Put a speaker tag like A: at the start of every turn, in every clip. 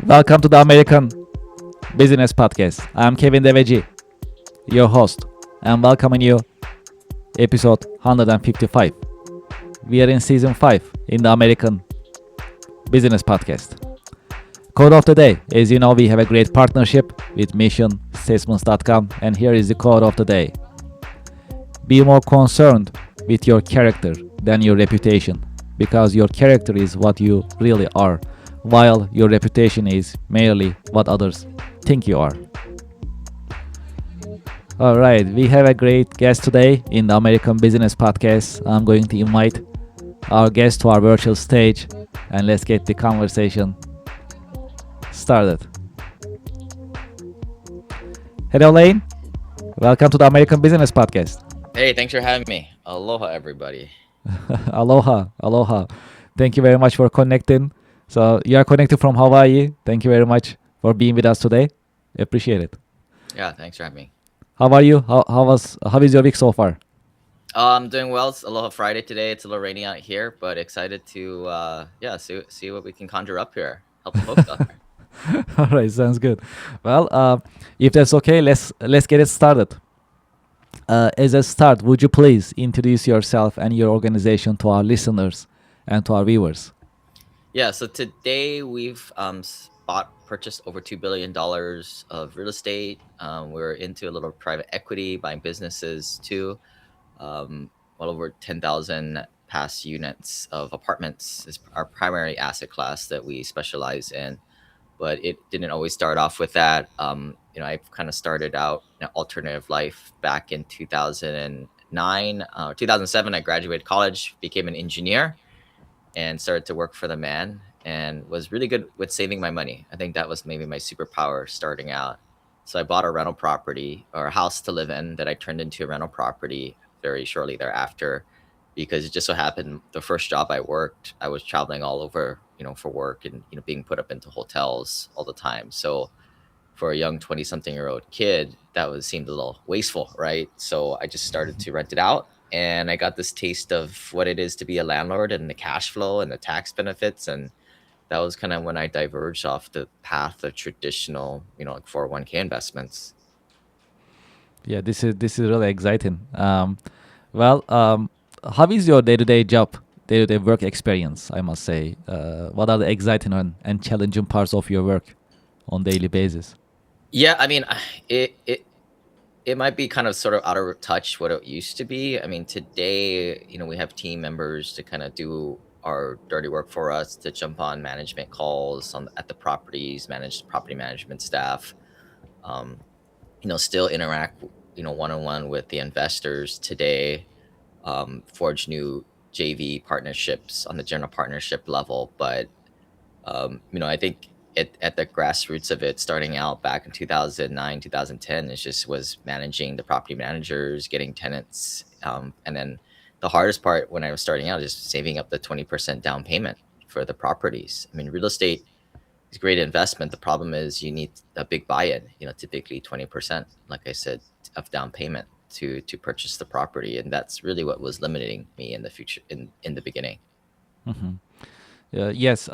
A: Welcome to the American Business Podcast. I'm Kevin Devecioglu, your host, and welcoming you episode 155. We are in season 5 in the American Business Podcast. Quote of the day. As you know, we have a great partnership with missionstatements.com, and here is the quote of the day. Be more concerned with your character than your reputation, because your character is what you really are, while your reputation is merely what others think you are. Alright, we have a great guest today in the American Business Podcast. I'm going to invite our guest to our virtual stage, and let's get the conversation started. Hello, Lane. Welcome to the American Business Podcast.
B: Hey, thanks for having me. Aloha, everybody.
A: Aloha. Thank you very much for connecting. So you are connected from Hawaii. Thank you very much for being with us today. Appreciate it.
B: Yeah, thanks for having me.
A: How are you? How is your week so far?
B: I'm doing well. It's Aloha Friday today. It's a little rainy out here, but excited to see what we can conjure up here. Help the folks out there.
A: All right, sounds good. Well, if that's okay, let's get it started. As a start, would you please introduce yourself and your organization to our listeners and to our viewers?
B: Yeah, so today we've purchased over $2 billion of real estate. We're into a little private equity, buying businesses too. Well over 10,000 PaaS units of apartments is our primary asset class that we specialize in. But it didn't always start off with that. I kind of started out in alternative life back in 2009, 2007. I graduated college, became an engineer, and started to work for the man, and was really good with saving my money. I think that was maybe my superpower starting out. So I bought a rental property or a house to live in that I turned into a rental property very shortly thereafter, because it just so happened the first job I worked, I was traveling all over, for work and, being put up into hotels all the time. So for a young 20-something-year-old kid, that seemed a little wasteful, right? So I just started to rent it out. And I got this taste of what it is to be a landlord and the cash flow and the tax benefits. And that was kind of when I diverged off the path of traditional, like 401k investments.
A: Yeah, this is really exciting. How is your day-to-day work experience, I must say? What are the exciting and challenging parts of your work on daily basis?
B: Yeah, I mean, it might be kind of sort of out of touch what it used to be. I mean, today, we have team members to kind of do our dirty work for us, to jump on management calls at the properties, manage property management staff, still interact, one-on-one with the investors today, forge new JV partnerships on the general partnership level. But, I think at the grassroots of it, starting out back in 2009, 2010, it just was managing the property managers, getting tenants. And then the hardest part when I was starting out is saving up the 20% down payment for the properties. I mean, real estate is a great investment. The problem is you need a big buy-in, typically 20%, like I said, of down payment to purchase the property. And that's really what was limiting me in the future, in the beginning.
A: Mm-hmm. Yes.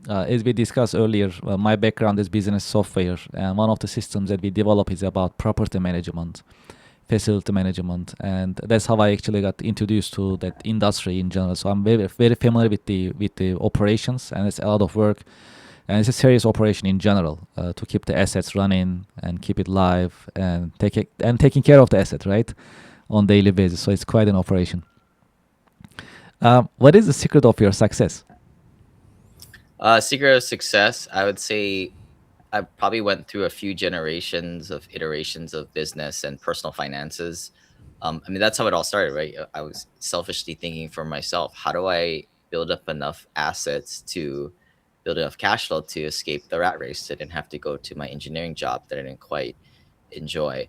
A: As we discussed earlier, my background is business software, and one of the systems that we develop is about property management, facility management, and that's how I actually got introduced to that industry in general. So I'm very familiar with the operations, and it's a lot of work, and it's a serious operation in general to keep the assets running and keep it live and taking care of the asset, right? on daily basis. So it's quite an operation. What is the secret of your success?
B: Secret of success, I would say I probably went through a few generations of iterations of business and personal finances. I mean, that's how it all started, right? I was selfishly thinking for myself, how do I build up enough assets to build enough cash flow to escape the rat race? I didn't have to go to my engineering job that I didn't quite enjoy.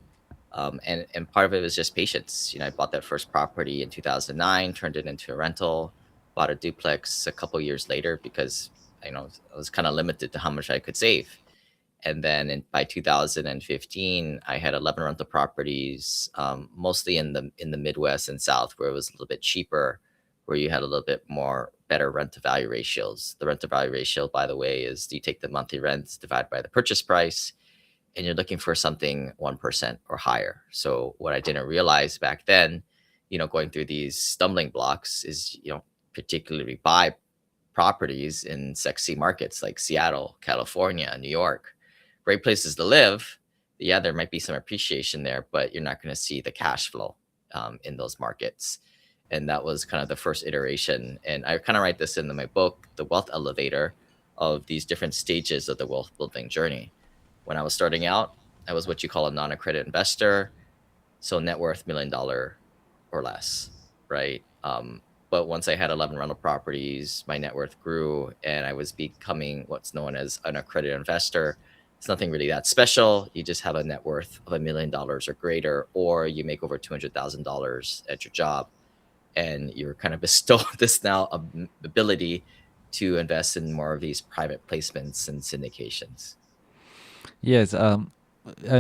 B: And part of it was just patience. I bought that first property in 2009, turned it into a rental, bought a duplex a couple years later because I was kind of limited to how much I could save. And then by 2015, I had 11 rental properties, mostly in the Midwest and South, where it was a little bit cheaper, where you had a little bit more better rent to value ratios. The rent to value ratio, by the way, is you take the monthly rents divided by the purchase price, and you're looking for something 1% or higher. So what I didn't realize back then, going through these stumbling blocks is, particularly buy properties in sexy markets like Seattle, California, New York, great places to live. Yeah, there might be some appreciation there, but you're not going to see the cash flow in those markets. And that was kind of the first iteration. And I kind of write this in my book, The Wealth Elevator, of these different stages of the wealth building journey. When I was starting out, I was what you call a non-accredited investor, so net worth $1 million or less, right? But once I had 11 rental properties, my net worth grew, and I was becoming what's known as an accredited investor. It's nothing really that special. You just have a net worth of $1 million or greater, or you make over $200,000 at your job, and you're kind of bestowed this now ability to invest in more of these private placements and syndications.
A: Yes, and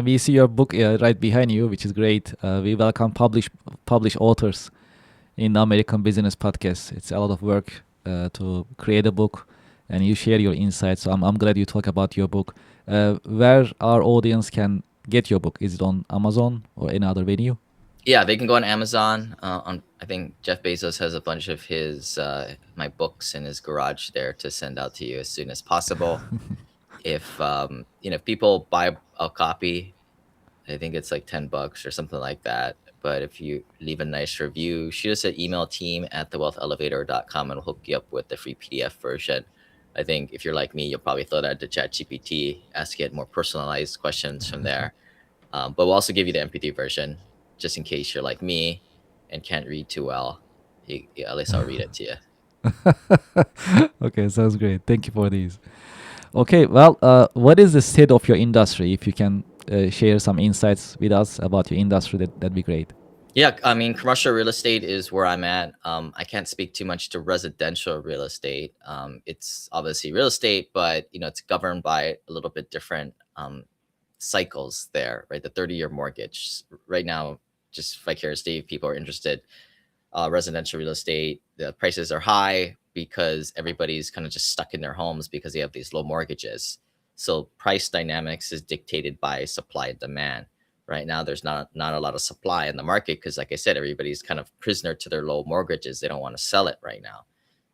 A: we see your book right behind you, which is great. We welcome publish authors in the American Business Podcast. It's a lot of work to create a book, and you share your insights. So I'm glad you talk about your book. Where our audience can get your book? Is it on Amazon or any other venue?
B: Yeah, they can go on Amazon. I think Jeff Bezos has a bunch of his my books in his garage there to send out to you as soon as possible. If people buy a copy, I think it's like $10 or something like that. But if you leave a nice review, shoot us an email, team@thewealthelevator.com, and we'll hook you up with the free PDF version. I think if you're like me, you'll probably throw that to ChatGPT, ask it more personalized questions from there. But we'll also give you the MP3 version, just in case you're like me and can't read too well. At least I'll read it to you.
A: Okay, sounds great. Thank you for these. Okay, well, what is the state of your industry? If you can share some insights with us about your industry, that'd be great.
B: Yeah, I mean, commercial real estate is where I'm at. I can't speak too much to residential real estate. It's obviously real estate, but it's governed by a little bit different cycles there, right? The 30-year mortgage right now, just vicariously, if people are interested. Residential real estate, the prices are high because everybody's kind of just stuck in their homes because they have these low mortgages. So price dynamics is dictated by supply and demand. Right now, there's not a lot of supply in the market because, like I said, everybody's kind of prisoner to their low mortgages. They don't want to sell it right now.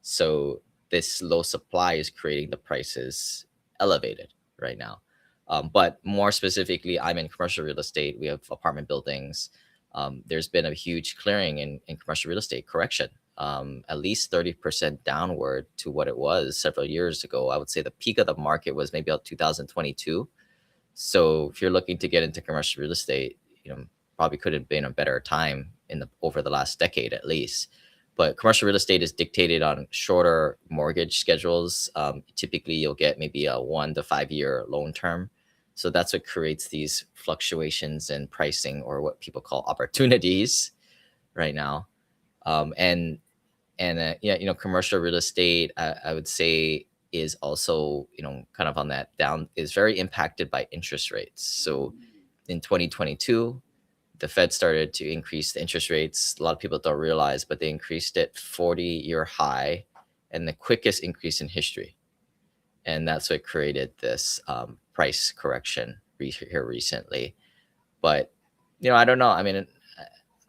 B: So this low supply is creating the prices elevated right now. But more specifically, I'm in commercial real estate. We have apartment buildings. There's been a huge clearing in commercial real estate correction, at least 30% downward to what it was several years ago. I would say the peak of the market was maybe about 2022. So if you're looking to get into commercial real estate, probably couldn't have been a better time over the last decade at least. But commercial real estate is dictated on shorter mortgage schedules. Typically, you'll get maybe a 1 to 5 year loan term. So that's what creates these fluctuations in pricing, or what people call opportunities right now. And yeah, commercial real estate, I would say, is also kind of on that down, is very impacted by interest rates. So in 2022, the Fed started to increase the interest rates. A lot of people don't realize, but they increased it 40-year high, and the quickest increase in history. And that's what created this price correction here recently. But I don't know. I mean,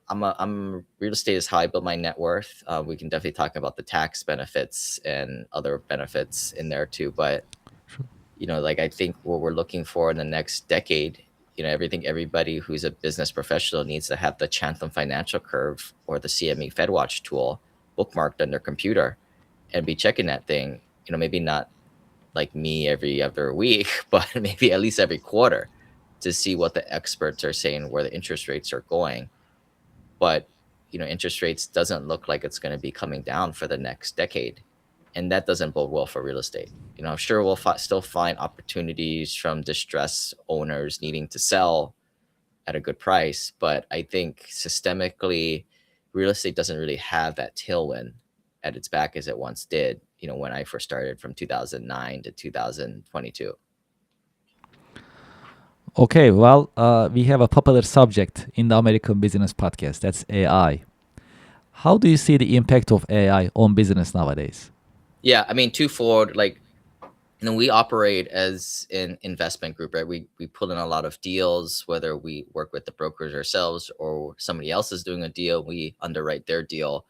B: I'm real estate is how I build my net worth. We can definitely talk about the tax benefits and other benefits in there too. But
A: Sure.
B: like, I think what we're looking for in the next decade everything, everybody who's a business professional needs to have the Chatham Financial Curve or the CME FedWatch tool bookmarked on their computer and be checking that thing. Maybe not like me every other week, but maybe at least every quarter to see what the experts are saying, where the interest rates are going. But interest rates doesn't look like it's going to be coming down for the next decade, and that doesn't bode well for real estate. I'm sure we'll still find opportunities from distressed owners needing to sell at a good price, but I think systemically, real estate doesn't really have that tailwind at its back as it once did. When I first started from 2009 to 2022.
A: Okay, well, we have a popular subject in the American Business Podcast. That's AI. How do you see the impact of AI on business nowadays?
B: Yeah, I mean, twofold. Like, we operate as an investment group, right? We pull in a lot of deals, whether we work with the brokers ourselves or somebody else is doing a deal, we underwrite their deal.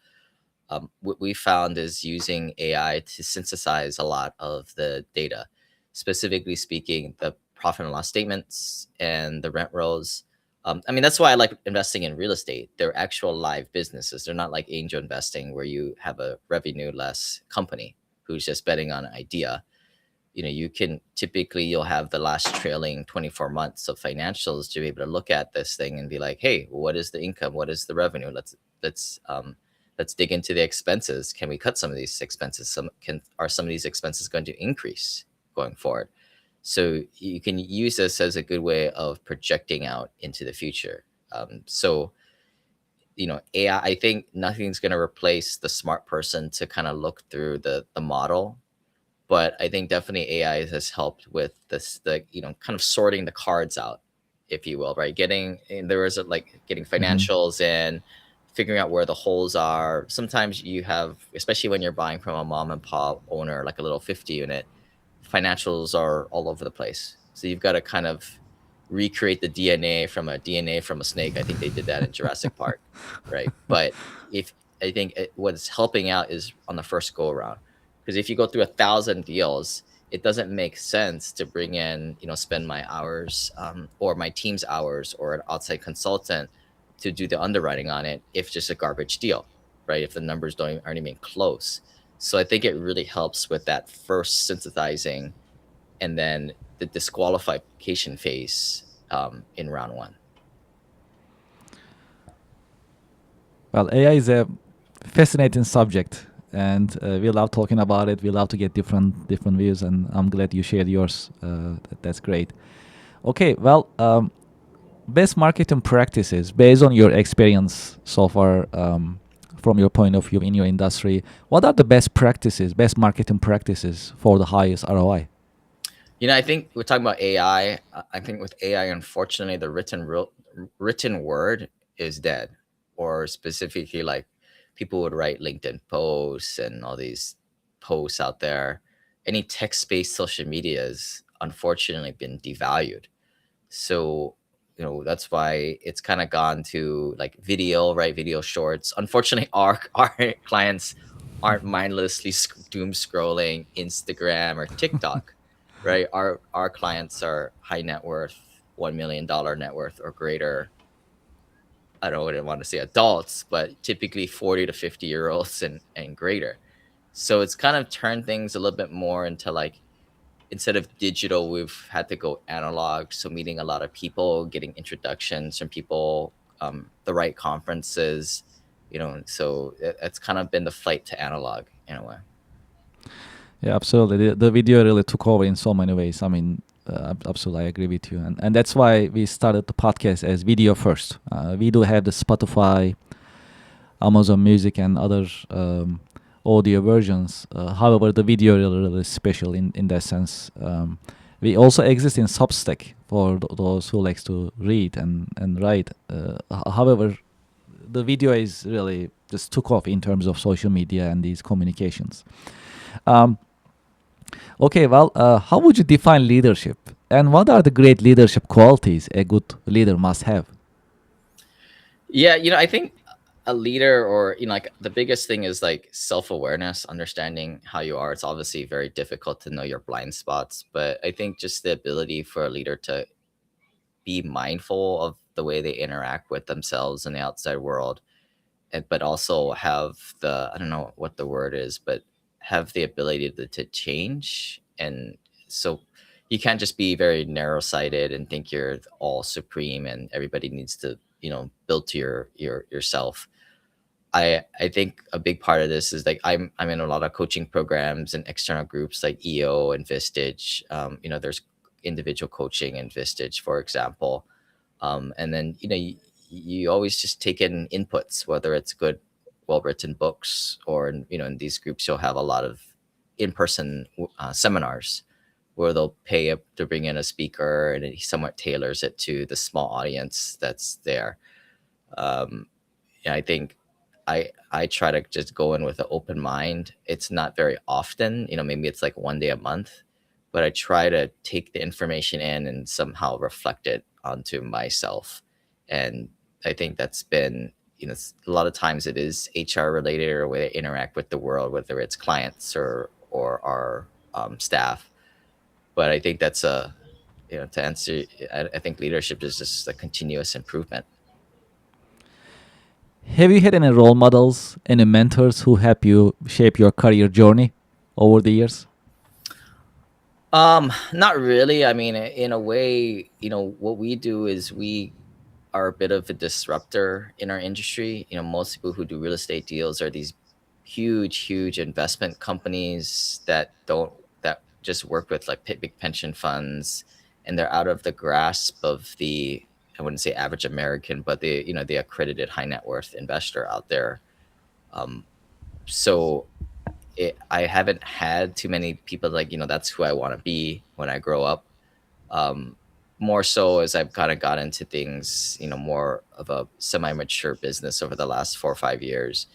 B: What we found is using AI to synthesize a lot of the data, specifically speaking, the profit and loss statements and the rent rolls. I mean, that's why I like investing in real estate. They're actual live businesses. They're not like angel investing where you have a revenue less company who's just betting on an idea. You can typically, you'll have the last trailing 24 months of financials to be able to look at this thing and be like, hey, what is the income? What is the revenue? Let's dig into the expenses. Can we cut some of these expenses? Are some of these expenses going to increase going forward? So you can use this as a good way of projecting out into the future. So AI, I think nothing's going to replace the smart person to kind of look through the model, but I think definitely AI has helped with kind of sorting the cards out, if you will, right? Getting
A: Mhm.
B: financials and figuring out where the holes are. Sometimes you have, especially when you're buying from a mom and pop owner, like a little 50 unit, financials are all over the place. So you've got to kind of recreate the DNA from a snake. I think they did that in Jurassic Park, right? But if I think what's helping out is on the first go around, because if you go through 1,000 deals, it doesn't make sense to bring in, spend my hours or my team's hours or an outside consultant to do the underwriting on it if it's just a garbage deal, right? If the numbers aren't even close. So I think it really helps with that first synthesizing and then the disqualification phase in round one.
A: Well, AI is a fascinating subject, and we love talking about it. We love to get different views, and I'm glad you shared yours. That's great. Okay, well, best marketing practices based on your experience so far, from your point of view in your industry. What are the best practices, best marketing practices for the highest ROI?
B: I think we're talking about AI. I think with AI, unfortunately, the written word is dead, or specifically, like people would write LinkedIn posts and all these posts out there. Any text-based social media has unfortunately been devalued. So, that's why it's kind of gone to like video, right? Video shorts. Unfortunately, our clients aren't mindlessly doom scrolling Instagram or TikTok, right? Our clients are high net worth, $1 million net worth or greater. I don't really want to say adults, but typically 40 to 50-year olds and greater. So it's kind of turned things a little bit more into like, instead of digital, we've had to go analog. So meeting a lot of people, getting introductions from people, the right conferences, so it's kind of been the flight to analog in a way.
A: Yeah, absolutely. The video really took over in so many ways. I mean, absolutely, I agree with you. And that's why we started the podcast as video first. We do have the Spotify, Amazon Music, and other audio versions. However, the video really special in that sense. We also exist in Substack for those who likes to read and write. However, the video is really just took off in terms of social media and these communications. Um, Okay, well, how would you define leadership? And what are the great leadership qualities a good leader must have?
B: Yeah, I think a leader, or like the biggest thing is like self-awareness, understanding how you are. It's obviously very difficult to know your blind spots, but I think just the ability for a leader to be mindful of the way they interact with themselves and the outside world, but also have the, I don't know what the word is, but have the ability to change. And so you can't just be very narrow sighted and think you're all supreme and everybody needs to, build to yourself. I think a big part of this is like I'm in a lot of coaching programs and external groups like EO and Vistage. There's individual coaching and Vistage, for example. And then you always just take in inputs, whether it's good, well written books, or in these groups you'll have a lot of in person seminars where they'll pay up to bring in a speaker and he somewhat tailors it to the small audience that's there. Um, yeah, I think I try to just go in with an open mind. It's not very often, maybe it's like one day a month, but I try to take the information in and somehow reflect it onto myself. And I think that's been, a lot of times it is HR related or where they interact with the world, whether it's clients or our staff. But I think that's to answer, I think leadership is just a continuous improvement.
A: Have you had any role models, any mentors who help you shape your career journey over the years?
B: Not really. I mean, in a way, what we do is we are a bit of a disruptor in our industry. Most people who do real estate deals are these huge investment companies that just work with like big pension funds, and they're out of the grasp of the, I wouldn't say average American, but the accredited high net worth investor out there. Um, so I haven't had too many people like, that's who I want to be when I grow up. Um, More so as I've kind of got into things, more of a semi-mature business over the last 4 or 5 years,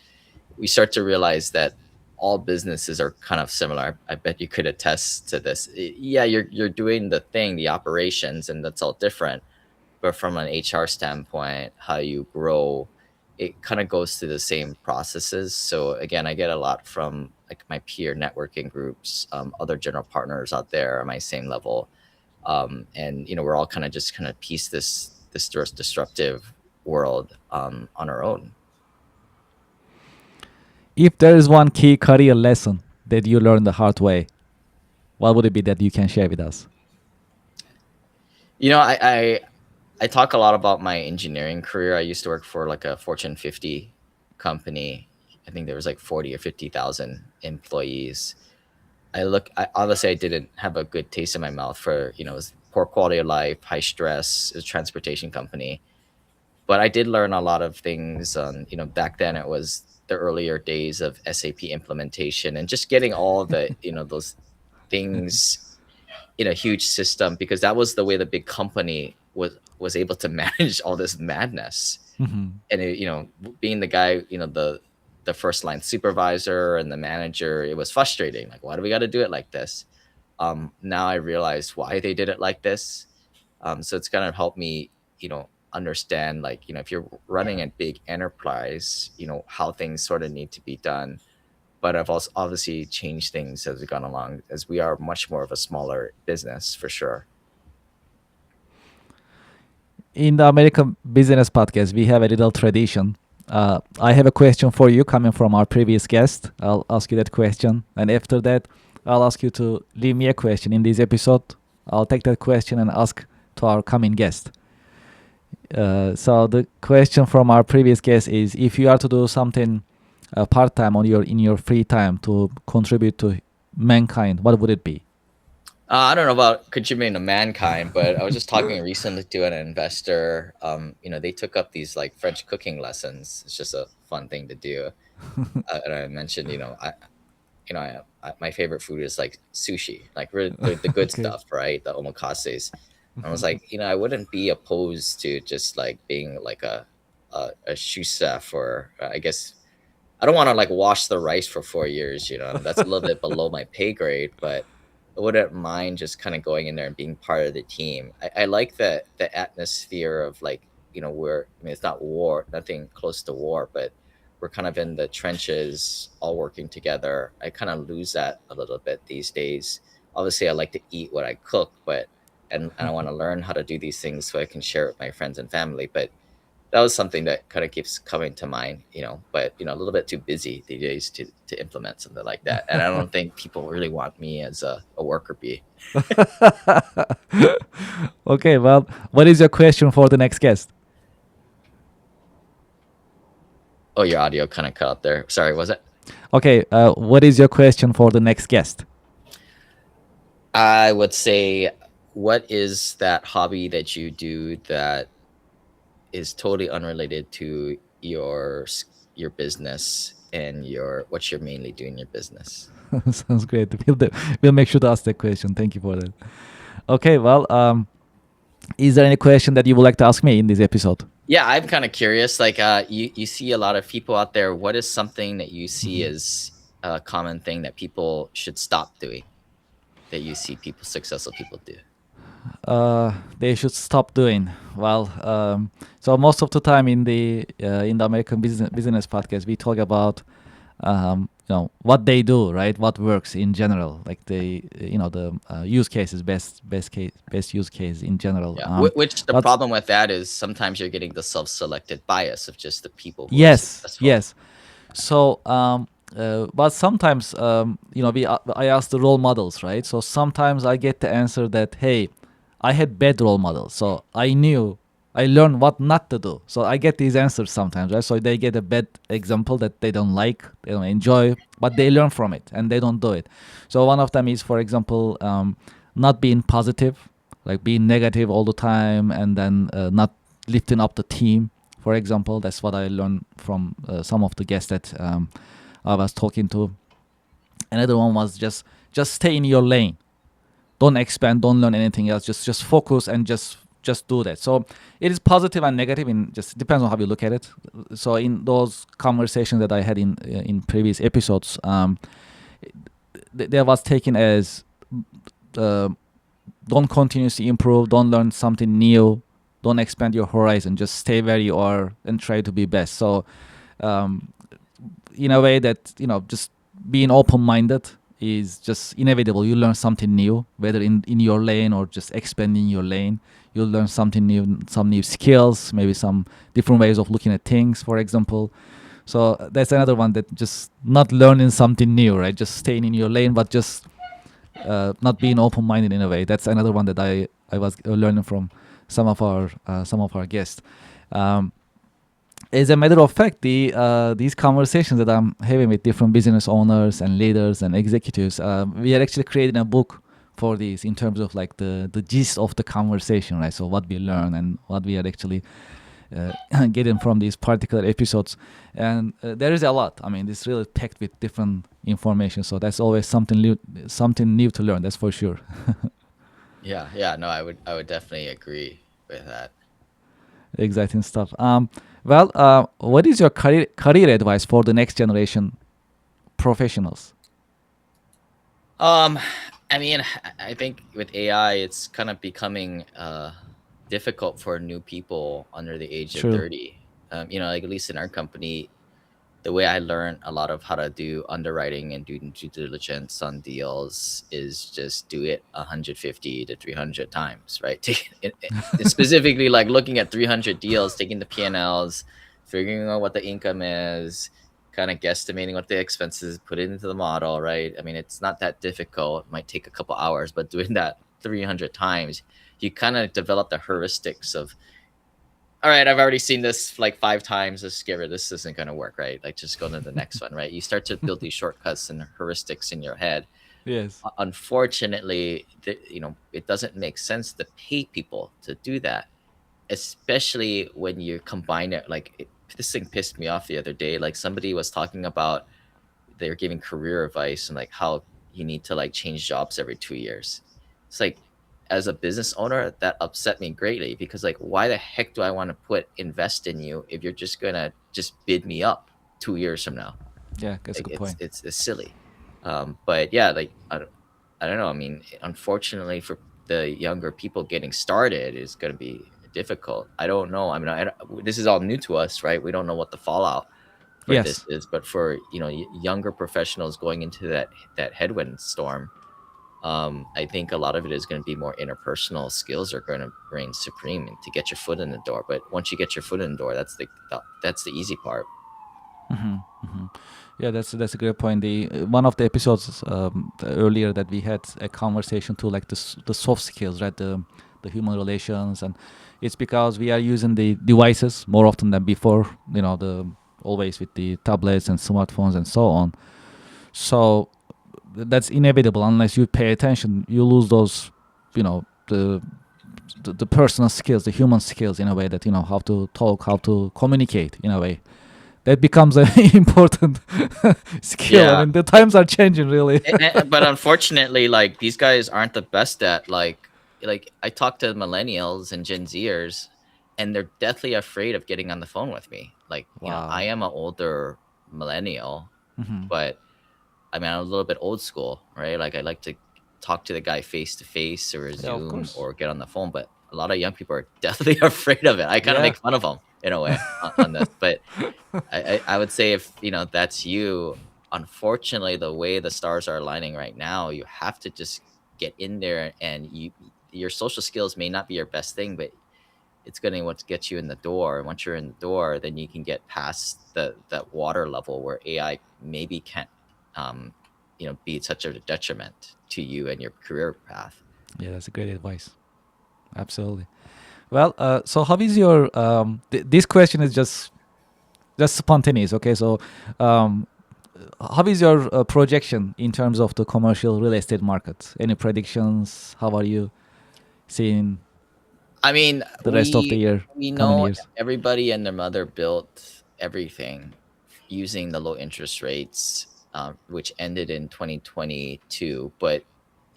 B: we start to realize that all businesses are kind of similar. I bet you could attest to this. Yeah, you're doing the thing, the operations, and that's all different. But from an HR standpoint, how you grow, it kind of goes through the same processes. So again, I get a lot from like my peer networking groups, other general partners out there at my same level, and we're all kind of piece this disruptive world on our own.
A: If there is one key career lesson that you learned the hard way, what would it be that you can share with us?
B: I talk a lot about my engineering career. I used to work for like a Fortune 50 company. I think there was like 40 or 50,000 employees. Obviously I didn't have a good taste in my mouth for, it was poor quality of life, high stress, it was a transportation company. But I did learn a lot of things on, back then it was the earlier days of SAP implementation and just getting all the, those things in a huge system, because that was the way the big company was able to manage all this madness.
A: Mhm.
B: And being the guy, the first line supervisor and the manager, it was frustrating. Like, why do we got to do it like this? Now I realize why they did it like this. So it's gonna help me, understand, like, if you're running a big enterprise, how things sort of need to be done. But I've also obviously changed things as we've gone along, as we are much more of a smaller business for sure.
A: In the American Business Podcast, we have a little tradition. I have a question for you coming from our previous guest. I'll ask you that question. And after that, I'll ask you to leave me a question in this episode. I'll take that question and ask to our coming guest. So the question from our previous guest is: if you are to do something part time on in your free time to contribute to mankind, what would it be?
B: I don't know about contributing to mankind, but I was just talking recently to an investor. They took up these like French cooking lessons. It's just a fun thing to do. And I mentioned, my favorite food is like sushi, like really the good
A: Okay.
B: stuff, right? The omakases. And I was like, I wouldn't be opposed to just like being like a sous chef, or I guess I don't want to like wash the rice for 4 years. That's a little bit below my pay grade, but I wouldn't mind just kind of going in there and being part of the team. I like the atmosphere of like, where, I mean, it's not war, nothing close to war, but we're kind of in the trenches all working together. I kind of lose that a little bit these days. Obviously I like to eat what I cook, but and I want to learn how to do these things so I can share it with my friends and family. But that was something that kind of keeps coming to mind, but a little bit too busy these days to implement something like that. And I don't think people really want me as a worker bee.
A: Okay, well, what is your question for the next guest?
B: Oh, your audio kind of cut out there. Sorry, was it?
A: Okay, what is your question for the next guest?
B: I would say, what is that hobby that you do that is totally unrelated to your business and what you're mainly doing in your business?
A: Sounds great. We'll make sure to ask that question. Thank you for that. Okay, well, is there any question that you would like to ask me in this episode?
B: Yeah, I'm kind of curious. Like, you see a lot of people out there. What is something that you see as a common thing that people should stop doing? That you see successful people do?
A: They should stop doing. Well, so most of the time in the American business podcast, we talk about what they do, right? What works in general, like the use cases, best use case in general.
B: Yeah. Which the
A: But
B: problem with that is sometimes you're getting the self-selected bias of just the people who are
A: yes,
B: successful.
A: yes. So, but sometimes, I ask the role models, right? So sometimes I get the answer that, hey, I had bad role models, so I learned what not to do. So I get these answers sometimes, right? So they get a bad example that they don't like, they don't enjoy, but they learn from it and they don't do it. So one of them is, for example, not being positive, like being negative all the time, and then not lifting up the team. For example, that's what I learned from some of the guests that I was talking to. Another one was just stay in your lane, don't expand, don't learn anything else, just focus and just do that. So it is positive and negative, in just depends on how you look at it. So in those conversations that I had in previous episodes, there was taken as uh, don't continuously improve, don't learn something new, don't expand your horizon, just stay where you are and try to be best. So um, in a way that just being open-minded is just inevitable. You learn something new, whether in your lane or just expanding your lane. You'll learn something new, some new skills, maybe some different ways of looking at things, for example. So that's another one, that just not learning something new, right? Just staying in your lane, but just not being open-minded in a way. That's another one that I was learning from some of our guests. Um, as a matter of fact, these conversations that I'm having with different business owners and leaders and executives, we are actually creating a book for these, in terms of like the gist of the conversation, right? So what we learn and what we are actually getting from these particular episodes, and there is a lot. I mean, it's really packed with different information. So that's always something new to learn. That's for sure.
B: Yeah, no, I would definitely agree with that.
A: Exciting stuff. Well, what is your career advice for the next generation professionals?
B: Um, I mean, I think with AI, it's kind of becoming difficult for new people under the age of
A: True.
B: 30. Like at least in our company, the way I learned a lot of how to do underwriting and do due diligence on deals is just do it 150 to 300 times, right? Specifically, like looking at 300 deals, taking the P&Ls, figuring out what the income is, kind of guesstimating what the expenses, put it into the model, right? I mean, it's not that difficult. It might take a couple hours, but doing that 300 times, you kind of develop the heuristics of, all right, I've already seen this like 5 times. Let's get rid of this. Isn't going to work, right? Like just go to the next one, right? You start to build these shortcuts and heuristics in your head.
A: Yes.
B: Unfortunately, it doesn't make sense to pay people to do that, especially when you combine it. This thing pissed me off the other day. Like somebody was talking about they're giving career advice and like how you need to like change jobs every 2 years. It's like, as a business owner, that upset me greatly because like, why the heck do I want to invest in you if you're just gonna just bid me up 2 years from now?
A: Yeah, that's a
B: Like
A: good
B: it's
A: point.
B: it's, it's silly. But yeah, like I don't know. I mean, unfortunately for the younger people getting started is going to be difficult. I don't know. I mean, this is all new to us, right? We don't know what the fallout for this
A: Yes.
B: is, but for younger professionals going into that headwind storm, I think a lot of it is going to be more interpersonal skills are going to reign supreme and to get your foot in the door. But once you get your foot in the door, that's the easy part.
A: Yeah, that's a great point. The one of the episodes earlier that we had a conversation to like the soft skills, right? The human relations, and it's because we are using the devices more often than before. You know, the always with the tablets and smartphones and so on. So that's inevitable unless you pay attention. You lose those, you know, the personal skills, the human skills in a way that how to talk, how to communicate in a way that becomes an important skill. I
B: Yeah.
A: mean, the times are changing, really.
B: But unfortunately, like these guys aren't the best at like I talk to millennials and Gen Zers, and they're deathly afraid of getting on the phone with me. Like, I
A: Wow.
B: am an older millennial,
A: Hmm.
B: but I mean, I'm a little bit old school, right? Like I like to talk to the guy face to face or a
A: Yeah, of
B: Zoom
A: course.
B: or get on the phone, but a lot of young people are deathly afraid of it. I kind of
A: Yeah.
B: make fun of them in a way on this, but I would say if that's you, unfortunately, the way the stars are aligning right now, you have to just get in there, and your social skills may not be your best thing, but it's gonna what get you in the door. And once you're in the door, then you can get past that water level where AI maybe can't um, be such a detriment to you and your career path.
A: Yeah, that's a great advice. Absolutely. Well, so how is your this question is just spontaneous. Okay, so um, how is your projection in terms of the commercial real estate market? Any predictions? How are you seeing
B: I mean,
A: the rest of the year,
B: we
A: coming
B: know
A: years?
B: everybody and their mother built everything using the low interest rates, which ended in 2022. But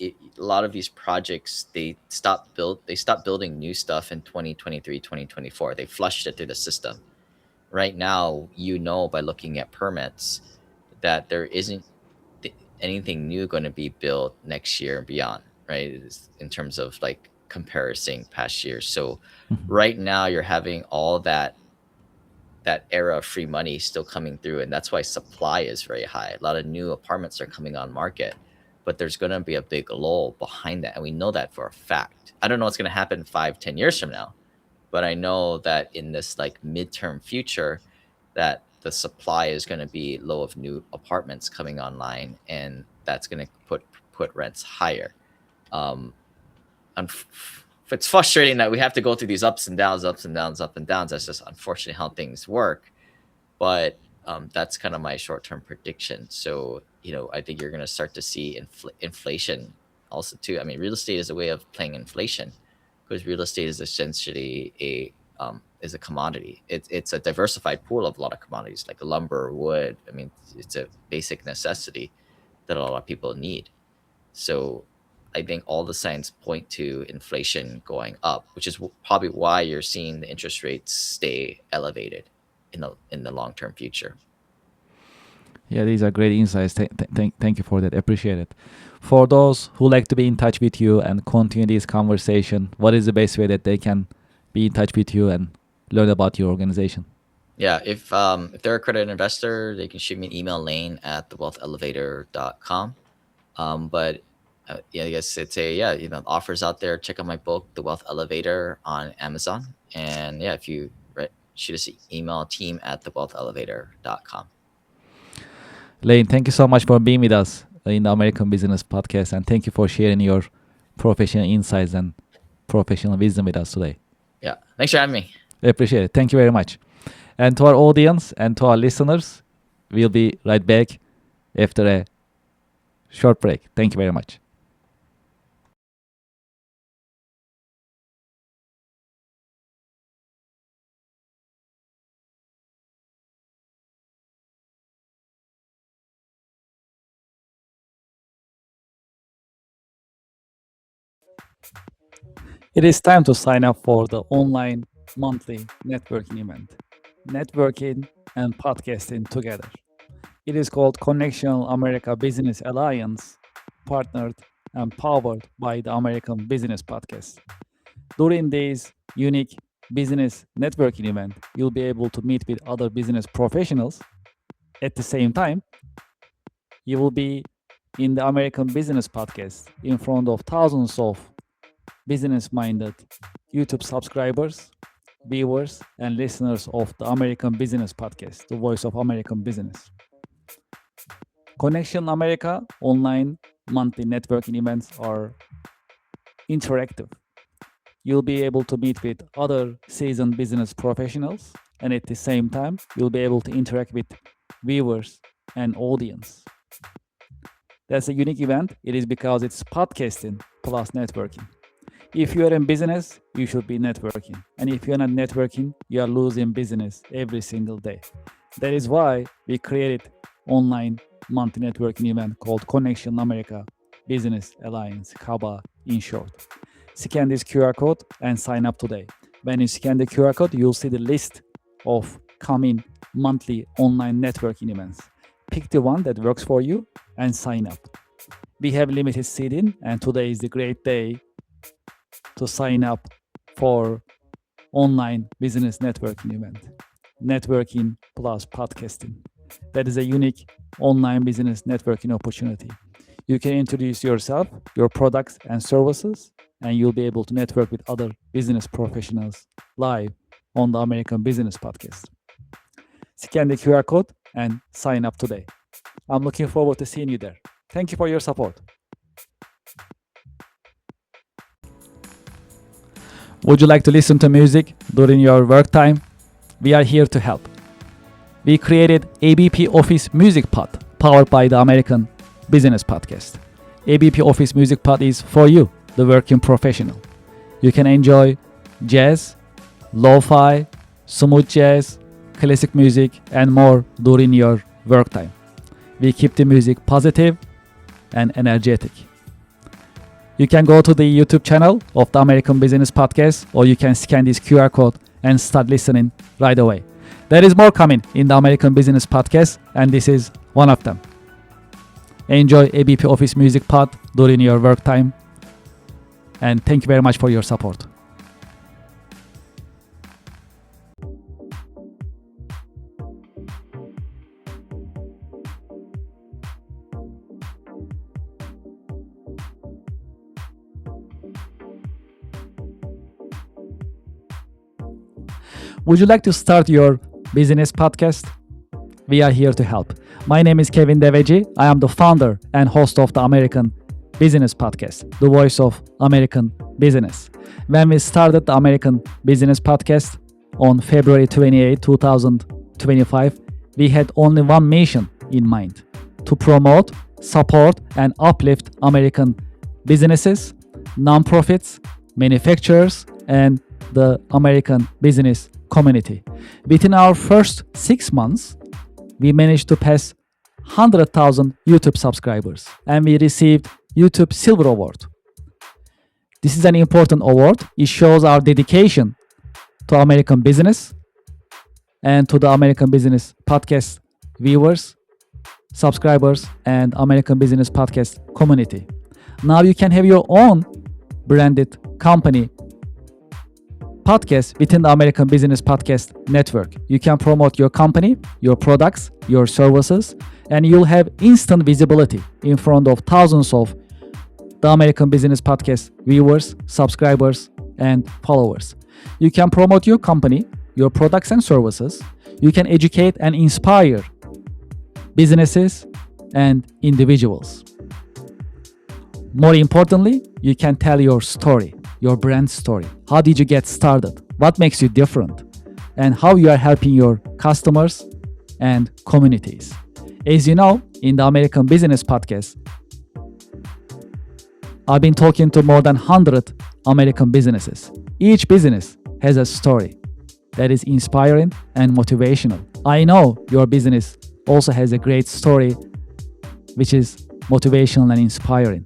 B: a lot of these projects they stopped building new stuff in 2023, 2024. They flushed it through the system. Right now, by looking at permits that there isn't anything new going to be built next year and beyond, right? In terms of like comparison past years. So right now you're having all that era of free money still coming through, and that's why supply is very high. A lot of new apartments are coming on market, but there's going to be a big lull behind that, and we know that for a fact. I don't know what's going to happen 5-10 years from now, but I know that in this like midterm future, that the supply is going to be low of new apartments coming online, and that's going to put rents higher. Um, it's frustrating that we have to go through these ups and downs, ups and downs, up and downs. That's just unfortunately how things work. But that's kind of my short-term prediction. So I think you're going to start to see inflation also too. I mean, real estate is a way of playing inflation, because real estate is essentially a commodity. It's a diversified pool of a lot of commodities like lumber, wood. I mean, it's a basic necessity that a lot of people need. So I think all the signs point to inflation going up, which is probably why you're seeing the interest rates stay elevated in the long-term future.
A: Yeah, these are great insights. Thank you for that. Appreciate it. For those who like to be in touch with you and continue this conversation, what is the best way that they can be in touch with you and learn about your organization?
B: Yeah, if they're a credit investor, they can shoot me an email, lane@thewealthelevator.com. But yeah, I guess it's offers out there. Check out my book, The Wealth Elevator, on Amazon. And yeah, if you shoot us an email, team@thewealthelevator.com.
A: Lane, thank you so much for being with us in the American Business Podcast, and thank you for sharing your professional insights and professional wisdom with us today.
B: Yeah, thanks for having me.
A: I appreciate it. Thank you very much. And to our audience and to our listeners, we'll be right back after a short break. Thank you very much. It is time to sign up for the online monthly networking event, networking and podcasting together. It is called Connection America Business Alliance, partnered and powered by the American Business Podcast. During this unique business networking event, you'll be able to meet with other business professionals. At the same time, you will be in the American Business Podcast in front of thousands of business-minded YouTube subscribers, viewers, and listeners of the American Business Podcast, the voice of American business. Connection America online monthly networking events are interactive. You'll be able to meet with other seasoned business professionals, and at the same time, you'll be able to interact with viewers and audience. That's a unique event. It is because it's podcasting plus networking. If you are in business, you should be networking. And if you're not networking, you are losing business every single day. That is why we created online monthly networking event called Connection America Business Alliance, KABA in short. Scan this QR code and sign up today. When you scan the QR code, you'll see the list of coming monthly online networking events. Pick the one that works for you and sign up. We have limited seating, and today is the great day to sign up for online business networking event. Networking plus podcasting. That is a unique online business networking opportunity. You can introduce yourself, your products and services, and you'll be able to network with other business professionals live on the American Business Podcast. Scan the QR code and sign up today. I'm looking forward to seeing you there. Thank you for your support. Would you like to listen to music during your work time? We are here to help. We created ABP Office Music Pod, powered by the American Business Podcast. ABP Office Music Pod is for you, the working professional. You can enjoy jazz, lo-fi, smooth jazz, classic music, and more during your work time. We keep the music positive and energetic. You can go to the YouTube channel of the American Business Podcast, or you can scan this QR code and start listening right away. There is more coming in the American Business Podcast, and this is one of them. Enjoy ABP Office Music Pod during your work time, and thank you very much for your support. Would you like to start your business podcast? We are here to help. My name is Kevin Devecioglu. I am the founder and host of the American Business Podcast, the voice of American business. When we started the American Business Podcast on February 28, 2025, we had only one mission in mind: to promote, support, and uplift American businesses, nonprofits, manufacturers, and the American business community. Within our first 6 months, we managed to pass 100,000 YouTube subscribers, and we received YouTube Silver Award. This is an important award. It shows our dedication to American business and to the American Business Podcast viewers, subscribers, and American Business Podcast community. Now you can have your own branded company podcast within the American Business Podcast network. You can promote your company, your products, your services, and you'll have instant visibility in front of thousands of the American Business Podcast viewers, subscribers, and followers. You can promote your company, your products and services. You can educate and inspire businesses and individuals. More importantly, you can tell your story, your brand story. How did you get started? What makes you different? And how you are helping your customers and communities. As you know, in the American Business Podcast, I've been talking to more than 100 American businesses. Each business has a story that is inspiring and motivational. I know your business also has a great story which is motivational and inspiring.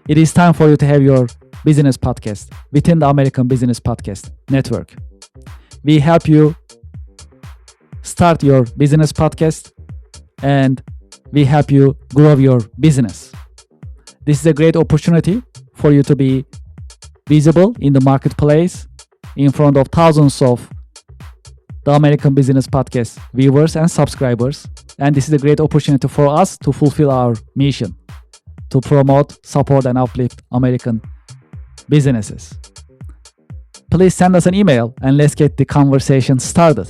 A: It is time for you to have your business podcast within the American Business Podcast network. We help you start your business podcast, and we help you grow your business. This is a great opportunity for you to be visible in the marketplace in front of thousands of the American Business Podcast viewers and subscribers. And this is a great opportunity for us to fulfill our mission to promote, support, and uplift American businesses. Please send us an email and let's get the conversation started.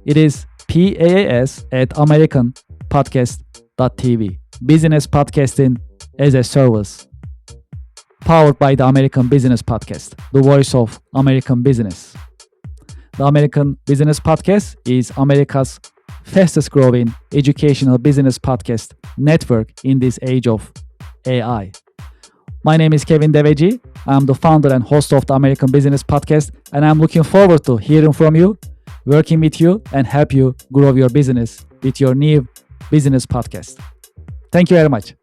A: It is PaaS@americanpodcast.tv. Business podcasting as a service. Powered by the American Business Podcast, the voice of American business. The American Business Podcast is America's fastest growing educational business podcast network in this age of AI. My name is Kevin Devecioglu. I'm the founder and host of the American Business Podcast, and I'm looking forward to hearing from you, working with you, and help you grow your business with your new business podcast. Thank you very much.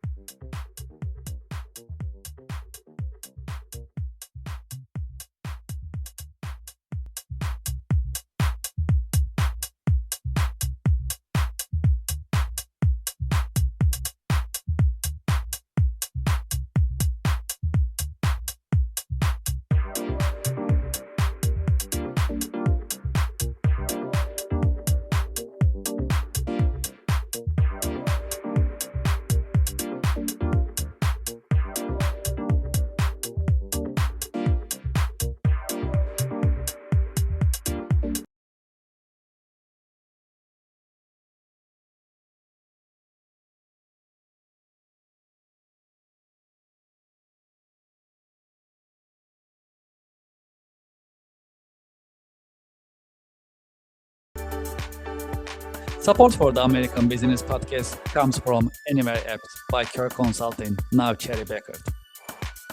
A: Support for the American Business Podcast comes from Anywhere Apps by Kirk Consulting, now Cherry Beckert.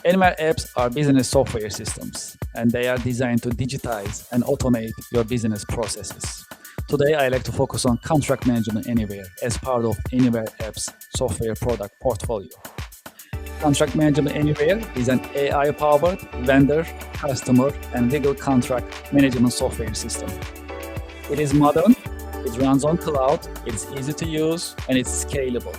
A: Anywhere Apps are business software systems, and they are designed to digitize and automate your business processes. Today, I like to focus on contract management anywhere as part of Anywhere Apps software product portfolio. Contract Management Anywhere is an AI-powered vendor, customer, and legal contract management software system. It is modern, it runs on cloud, it's easy to use, and it's scalable.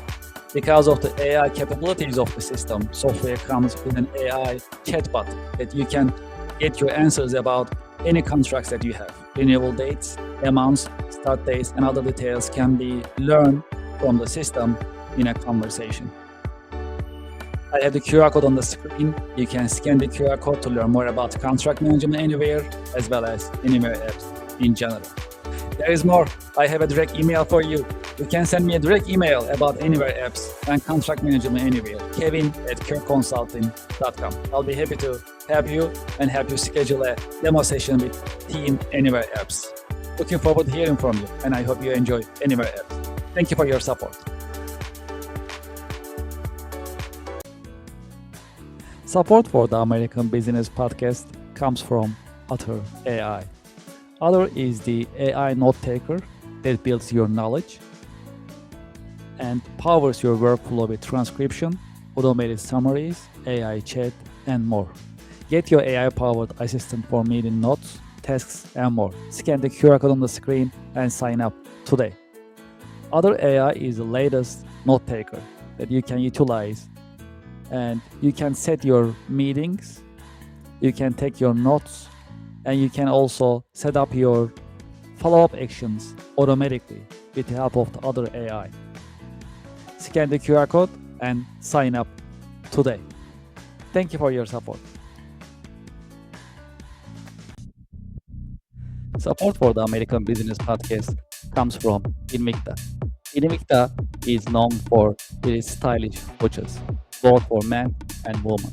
A: Because of the AI capabilities of the system, software comes with an AI chatbot that you can get your answers about any contracts that you have. Renewal dates, amounts, start dates, and other details can be learned from the system in a conversation. I have the QR code on the screen. You can scan the QR code to learn more about Contract Management Anywhere, as well as Anywhere Apps in general. There is more. I have a direct email for you. You can send me a direct email about Anywhere Apps and Contract Management Anywhere, kevin@kirkconsulting.com. I'll be happy to help you and help you schedule a demo session with Team Anywhere Apps. Looking forward to hearing from you, and I hope you enjoy Anywhere Apps. Thank you for your support. Support for the American Business Podcast comes from Otter AI. Otter is the AI note taker that builds your knowledge and powers your workflow with transcription, automated summaries, AI chat, and more. Get your AI-powered assistant for meeting notes, tasks, and more. Scan the QR code on the screen and sign up today. Otter AI is the latest note taker that you can utilize, and you can set your meetings, you can take your notes, and you can also set up your follow-up actions automatically with the help of the Other AI. Scan the QR code and sign up today. Thank you for your support. Support for the American Business Podcast comes from Invicta. Invicta is known for its stylish watches, both for men and women.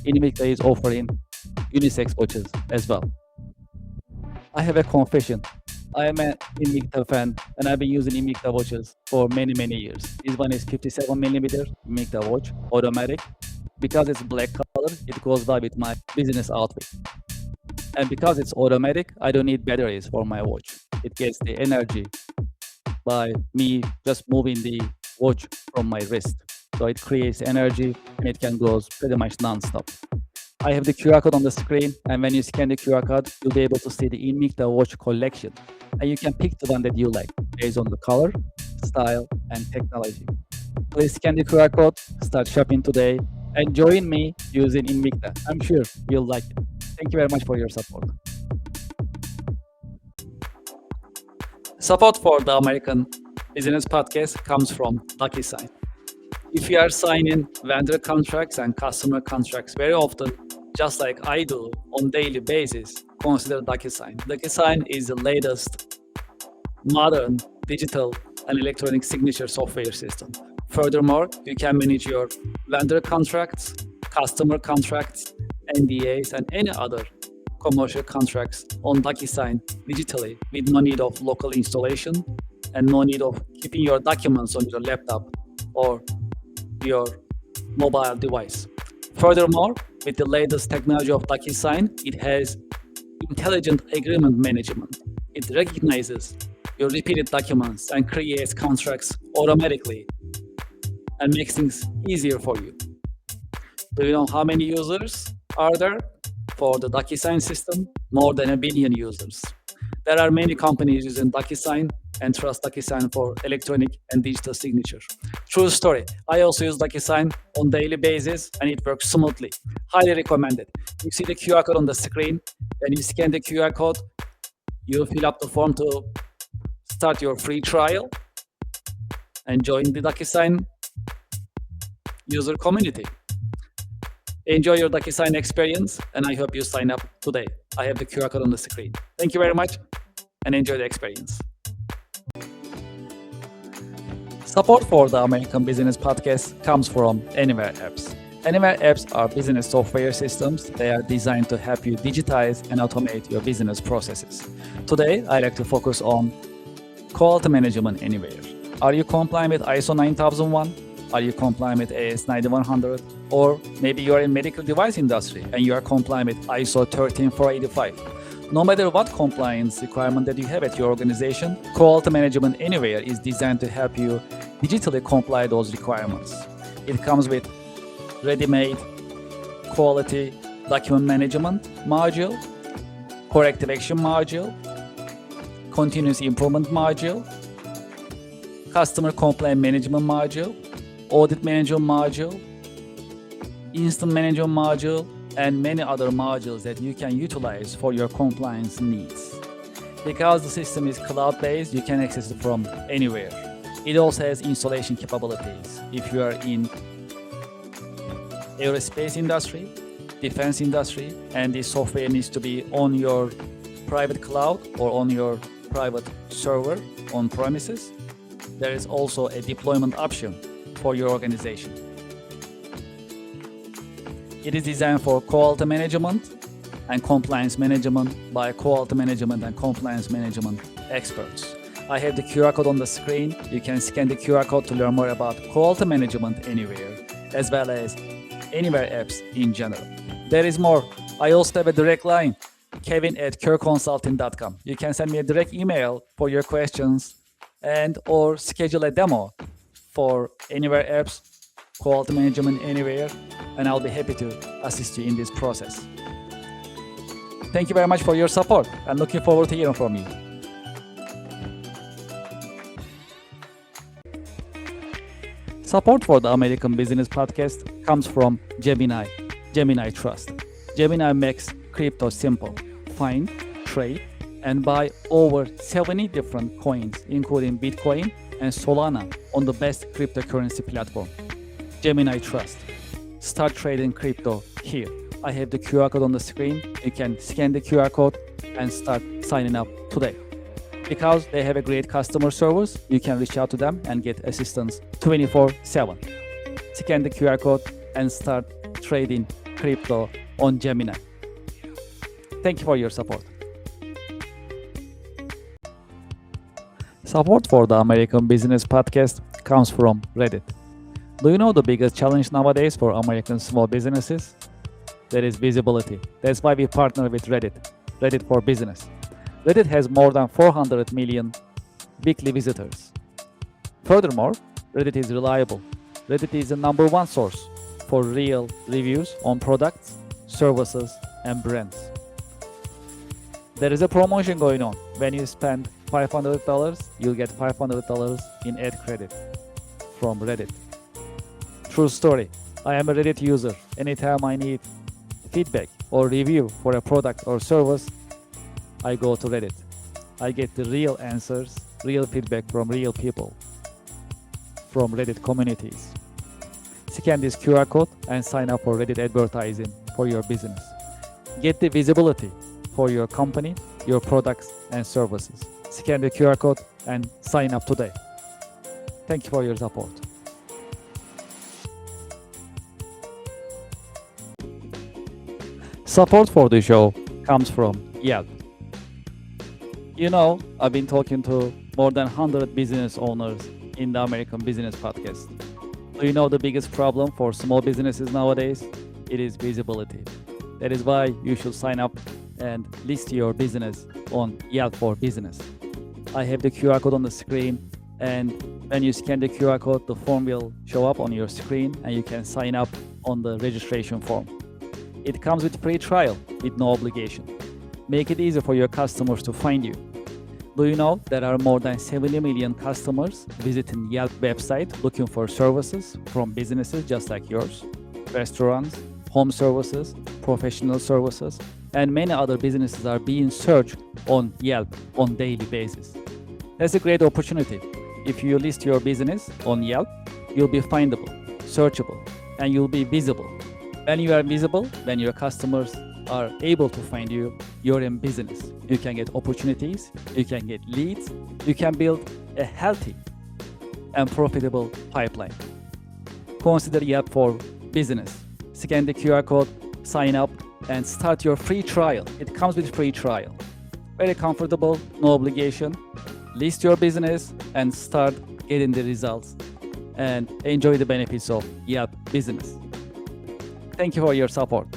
A: Invicta is offering unisex watches as well. I have a confession. I am an Invicta fan, and I've been using Invicta watches for many years. This one is 57mm Invicta watch, automatic. Because it's black color, it goes well with my business outfit. And because it's automatic, I don't need batteries for my watch. It gets the energy by me just moving the watch from my wrist. So it creates energy, and it can go pretty much non-stop. I have the QR code on the screen, and when you scan the QR code, you'll be able to see the Invicta watch collection. And you can pick the one that you like based on the color, style, and technology. Please scan the QR code, start shopping today, and join me using Invicta. I'm sure you'll like it. Thank you very much for your support. Support for the American Business Podcast comes from DocuSign.
C: If you are signing vendor contracts and customer contracts very often, just like I do on daily basis, consider DocuSign. DocuSign is the latest modern digital and electronic signature software system. Furthermore, you can manage your vendor contracts, customer contracts, NDAs, and any other commercial contracts on DocuSign digitally with no need of local installation and no need of keeping your documents on your laptop or your mobile device. Furthermore, with the latest technology of DocuSign, it has intelligent agreement management. It recognizes your repeated documents and creates contracts automatically and makes things easier for you. Do you know how many users are there for the DocuSign system? More than 1 billion users. There are many companies using DocuSign and trust DocuSign for electronic and digital signature. True story. I also use DocuSign on daily basis and it works smoothly. Highly recommended. You see the QR code on the screen. When you scan the QR code, you fill up the form to start your free trial and join the DocuSign user community. Enjoy your DocuSign experience, and I hope you sign up today. I have the QR code on the screen. Thank you very much, and enjoy the experience. Support for the American Business Podcast comes from Anywhere Apps. Anywhere Apps are business software systems. They are designed to help you digitize and automate your business processes. Today, I like to focus on quality management anywhere. Are you compliant with ISO 9001? Are you compliant with AS 9100? Or maybe you are in medical device industry and you are compliant with ISO 13485. No matter what compliance requirement that you have at your organization, Quality Management Anywhere is designed to help you digitally comply those requirements. It comes with ready-made quality document management module, corrective action module, continuous improvement module, customer complaint management module, audit management module, instant management module, and many other modules that you can utilize for your compliance needs. Because the system is cloud-based, you can access it from anywhere. It also has installation capabilities. If you are in aerospace industry, defense industry, and this software needs to be on your private cloud or on your private server on premises, there is also a deployment option for your organization. It is designed for quality management and compliance management by quality management and compliance management experts. I have the QR code on the screen. You can scan the QR code to learn more about quality management anywhere, as well as Anywhere Apps in general. There is more. I also have a direct line, kevin@kerconsulting.com. You can send me a direct email for your questions and or schedule a demo for Anywhere Apps, Quality Management Anywhere, and I'll be happy to assist you in this process. Thank you very much for your support and looking forward to hearing from you. Support for the American Business Podcast comes from Gemini Trust. Gemini makes crypto simple. Find, trade, and buy over 70 different coins, including Bitcoin and Solana, on the best cryptocurrency platform. Gemini Trust. Start trading crypto here. I have the QR code on the screen. You can scan the QR code and start signing up today. Because they have a great customer service, you can reach out to them and get assistance 24/7. Scan the QR code and start trading crypto on Gemini. Thank you for your support. Support for the American Business Podcast comes from Reddit. Do you know the biggest challenge nowadays for American small businesses? That is visibility. That's why we partner with Reddit for Business. Reddit has more than 400 million weekly visitors. Furthermore, Reddit is reliable. Reddit is the number one source for real reviews on products, services, and brands. There is a promotion going on. When you spend $500, you'll get $500 in ad credit from Reddit. True story. I am a Reddit user. Anytime I need feedback or review for a product or service, I go to Reddit. I get the real answers, real feedback from real people, from Reddit communities.
A: Scan this QR code and sign up for Reddit advertising for your business. Get the visibility for your company, your products and services. Scan the QR code and sign up today. Thank you for your support. Support for the show comes from Yelp. You know, I've been talking to more than 100 business owners in the American Business Podcast. Do you know the biggest problem for small businesses nowadays? It is visibility. That is why you should sign up and list your business on Yelp for Business. I have the QR code on the screen, and when you scan the QR code, the form will show up on your screen and you can sign up on the registration form. It comes with free trial with no obligation. Make it easy for your customers to find you. Do you know there are more than 70 million customers visiting Yelp website looking for services from businesses just like yours? Restaurants, home services, professional services, and many other businesses are being searched on Yelp on daily basis. That's a great opportunity. If you list your business on Yelp, you'll be findable, searchable, and you'll be visible. When you are visible, when your customers are able to find you, you're in business. You can get opportunities, you can get leads, you can build a healthy and profitable pipeline. Consider Yelp for Business. Scan the QR code, sign up, and start your free trial. It comes with free trial. Very comfortable, no obligation. List your business and start getting the results and enjoy the benefits of Yelp Business. Thank you for your support.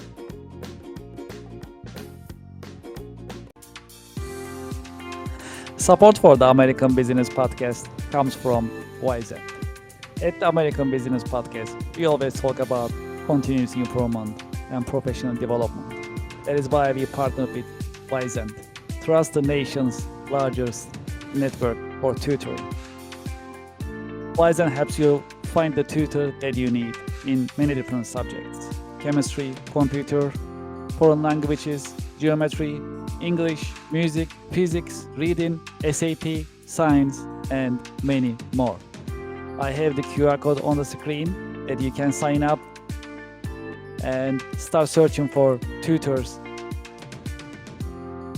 A: Support for the American Business Podcast comes from Wizen. At the American Business Podcast, we always talk about continuous improvement and professional development. That is why we partner with Wizen, trust the nation's largest network for tutoring. Wizen helps you find the tutor that you need in many different subjects: chemistry, computer, foreign languages, geometry, English, music, physics, reading, SAT, science, and many more. I have the QR code on the screen that you can sign up and start searching for tutors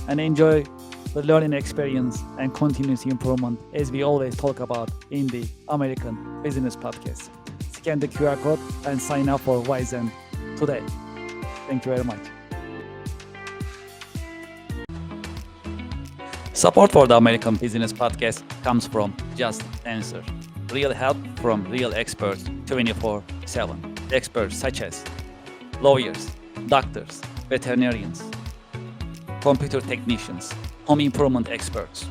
A: and enjoy the learning experience and continuous improvement as we always talk about in the American Business Podcast. Scan the QR code and sign up for Wizen today. Thank you very much. Support for the American Business Podcast comes from Just Answer. Real help from real experts 24/7. Experts such as lawyers, doctors, veterinarians, computer technicians, home improvement experts,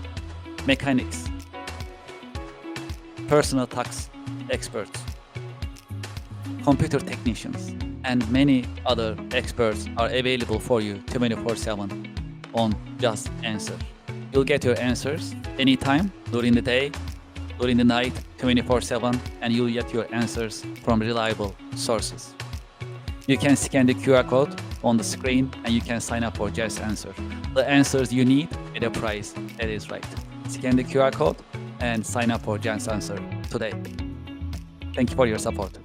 A: mechanics, personal tax experts, computer technicians, and many other experts are available for you 24/7 on Just Answer. You'll get your answers anytime, during the day, during the night, 24/7, and you'll get your answers from reliable sources. You can scan the QR code on the screen and you can sign up for Just Answer. The answers you need at a price that is right. Scan the QR code and sign up for Just Answer today. Thank you for your support.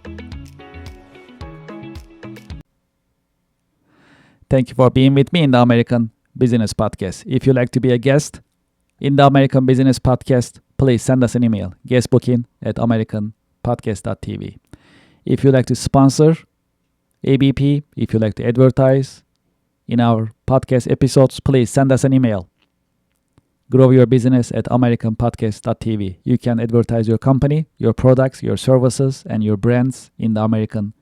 A: Thank you for being with me in the American Business Podcast. If you'd like to be a guest in the American Business Podcast, please send us an email, guestbooking@americanpodcast.tv. If you'd like to sponsor ABP, if you'd like to advertise in our podcast episodes, please send us an email, growyourbusiness@americanpodcast.tv. You can advertise your company, your products, your services, and your brands in the American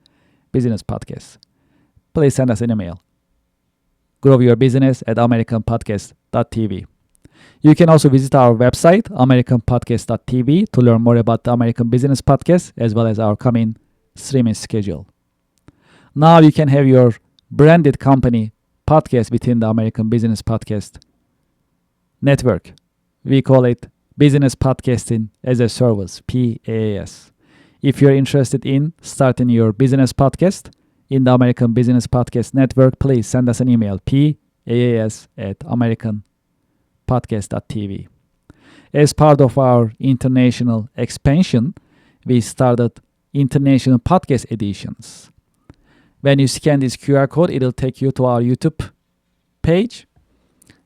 A: Business Podcast. Please send us an email, growyourbusiness@americanpodcast.tv. You can also visit our website, americanpodcast.tv, to learn more about the American Business Podcast as well as our coming streaming schedule. Now you can have your branded company podcast within the American Business Podcast network. We call it Business Podcasting as a Service, PaaS. If you're interested in starting your business podcast in the American Business Podcast Network, please send us an email, paas@americanpodcast.tv. As part of our international expansion, we started international podcast editions. When you scan this QR code, it'll take you to our YouTube page.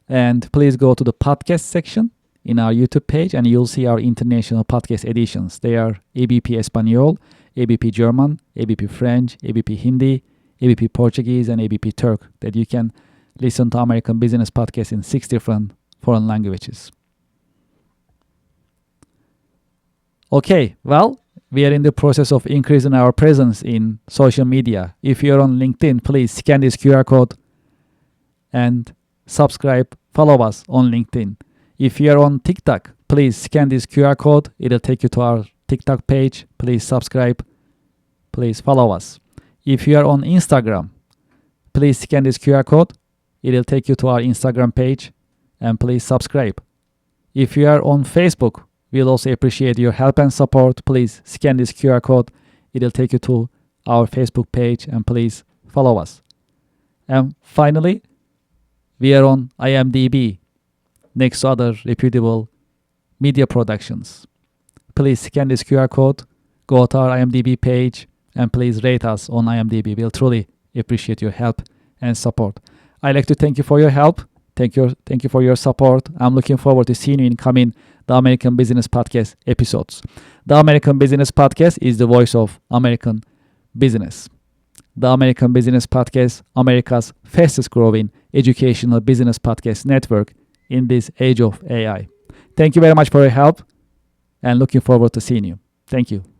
A: And please go to the podcast section in our YouTube page and you'll see our international podcast editions. They are ABP Espanol, ABP German, ABP French, ABP Hindi, ABP Portuguese, and ABP Turk, that you can listen to American Business Podcast in 6 different foreign languages. Okay, well, we are in the process of increasing our presence in social media. If you're on LinkedIn, please scan this QR code and subscribe, follow us on LinkedIn. If you're on TikTok, please scan this QR code. It'll take you to our TikTok page. Please subscribe. Please follow us. If you are on Instagram, please scan this QR code. It'll take you to our Instagram page and please subscribe. If you are on Facebook, we'll also appreciate your help and support. Please scan this QR code. It'll take you to our Facebook page and please follow us. And finally, we are on IMDb, next to other reputable media productions. Please scan this QR code, go to our IMDb page, and please rate us on IMDb. We'll truly appreciate your help and support. I'd like to thank you for your help. Thank you for your support. I'm looking forward to seeing you in coming The American Business Podcast episodes. The American Business Podcast is the voice of American business. The American Business Podcast, America's fastest growing educational business podcast network in this age of AI. Thank you very much for your help and looking forward to seeing you. Thank you.